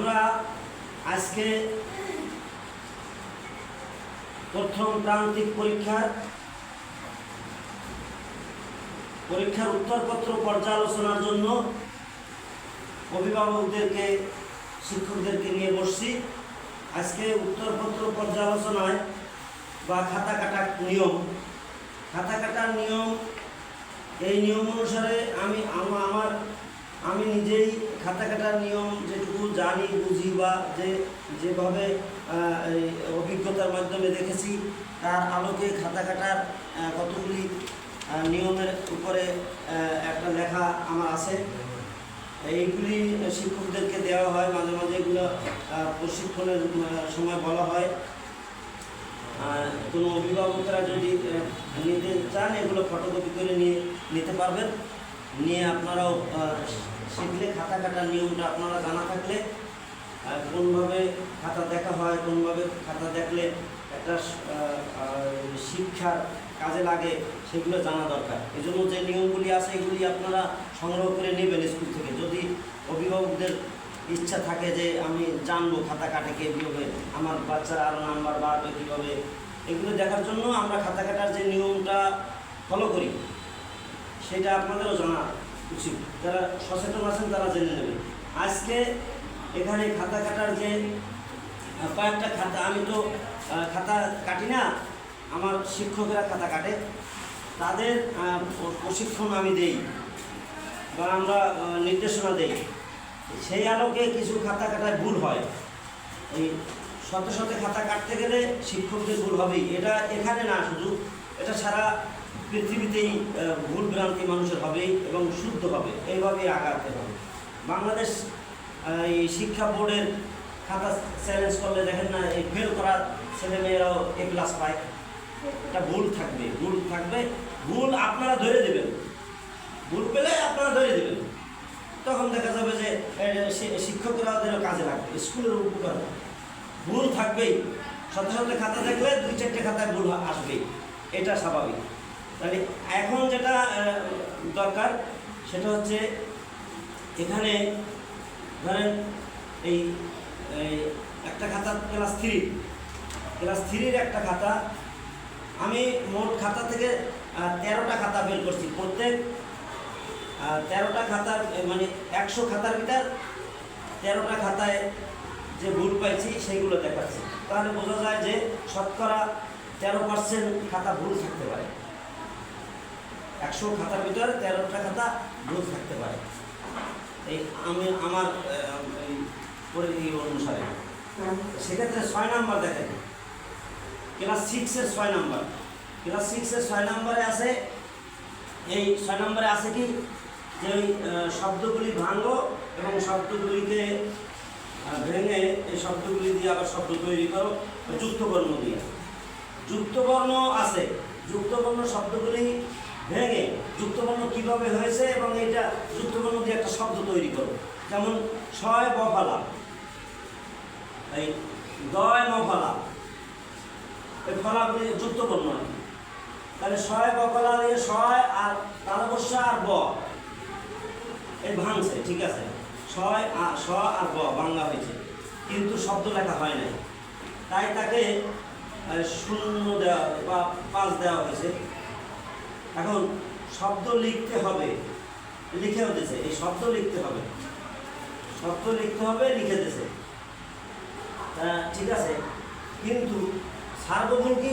আমরা আজকে প্রথম প্রান্তিক পরীক্ষার উত্তরপত্র পর্যালোচনার জন্য অভিভাবকদেরকে শিক্ষকদেরকে নিয়ে বসছি। আজকে উত্তরপত্র পর্যালোচনায় বা খাতা কাটার নিয়ম, এই নিয়ম অনুসারে আমি নিজেই খাতা কাটার নিয়ম যেটুকু জানি বুঝি বা যেভাবে অভিজ্ঞতার মাধ্যমে দেখেছি তার আলোকে খাতা কাটার কতগুলি নিয়মের উপরে একটা লেখা আমার আছে। এইগুলি শিক্ষকদেরকে দেওয়া হয়, মাঝে মাঝে এগুলো প্রশিক্ষণের সময় বলা হয়। কোনো অভিভাবকরা যদি নিতে চান এগুলো ফটোকপি করে নিতে পারবেন, নিয়ে আপনারাও শিখলে খাতা কাটার নিয়মটা আপনারা জানা থাকলে কোনভাবে খাতা দেখা হয়, কোনভাবে খাতা দেখলে একটা শিক্ষার কাজে লাগে সেগুলো জানা দরকার। এই জন্য যে নিয়মগুলি আছে এগুলি আপনারা সংগ্রহ করে নেবেন স্কুল থেকে। যদি অভিভাবকদের ইচ্ছা থাকে যে আমি জানবো খাতা কাটে কীভাবে, আমার বাচ্চারা আরও নাম্বার বাড়বে কীভাবে, এগুলো দেখার জন্য আমরা খাতা কাটার যে নিয়মটা ফলো করি সেটা আপনাদেরও জানা উচিত। যারা সচেতন আছেন তারা জেনে নেবেন। আজকে এখানে খাতা কাটার যে কয়েকটা খাতা, আমি তো খাতা কাটি না, আমার শিক্ষকেরা খাতা কাটে, তাদের প্রশিক্ষণ আমি দেই বা আমরা নির্দেশনা দেই। সেই আলোকে কিছু খাতা কাটায় ভুল হয়। এই শত খাতা কাটতে গেলে শিক্ষকদের ভুল হবেই, এটা এখানে না, শুধু এটা সারা পৃথিবীতেই ভুল ভ্রান্তি মানুষের হবেই এবং শুদ্ধ হবে, এইভাবেই আগাতে হবে। বাংলাদেশ এই শিক্ষা বোর্ডের খাতা চ্যালেঞ্জ করলে দেখেন না, এই ফেল করা ছেলেমেয়েরাও এ ক্লাস পায়। এটা ভুল থাকবে, ভুল আপনারা ধরে দেবেন, ভুল পেলে আপনারা ধরে দেবেন, তখন দেখা যাবে যে শিক্ষকরা ওদেরও কাজে লাগবে, স্কুলের উপকার। ভুল থাকবেই, শত খাতা দেখলে 2-4টে খাতায় ভুল আসবেই, এটা স্বাভাবিক। তাহলে এখন যেটা দরকার সেটা হচ্ছে এখানে ধরেন এই একটা খাতা ক্লাস 3-র একটা খাতা, আমি মোট খাতা থেকে 13টা খাতা বের করছি। প্রত্যেক 13টা খাতার মানে 100 খাতার ভিতর 13টা খাতায় যে ভুল পাইছি সেইগুলো দেখাচ্ছি। তাহলে বোঝা যায় যে শতকরা 13% খাতা ভুল থাকতে পারে। 100 খাতার ভিতরে 13টা খাতা ভুল থাকতে পারে। এই আমার এই অনুসারে সেক্ষেত্রে 6 নাম্বার দেখেন, ক্লাস 6-এর 6 নাম্বার, ক্লাস 6-এর 6 নাম্বারে আছে, এই 6 নাম্বারে আছে কি যে ওই শব্দগুলি ভাঙো এবং শব্দগুলিকে ভেঙে এই শব্দগুলি দিয়ে আবার শব্দ তৈরি করো যুক্তবর্ণ দিয়ে। যুক্তবর্ণ আছে, যুক্তবর্ণ শব্দগুলি ভেঙে যুক্তবর্ণ কীভাবে হয়েছে এবং এইটা যুক্তবর্ণ দিয়ে একটা শব্দ তৈরি করো। যেমন ছয় বফালা, এই দয় মফালা, এই ফলাগুলি যুক্তবর্ণ আর কি। তাহলে ছয় বফালা দিয়ে ছয় আর তালবস্যা আর ব এই ভাঙছে, ঠিক আছে, ছয় আর স আর ব বাংলা হয়েছে, কিন্তু শব্দ লেখা হয় নাই, তাই তাকে 0 দেওয়া বা 5 দেওয়া হয়েছে। এখন শব্দ লিখতে হবে, লিখেও দিয়েছে, এই শব্দ লিখতে হবে, লিখে দিয়েছে, ঠিক আছে, কিন্তু সার্বভৌম কি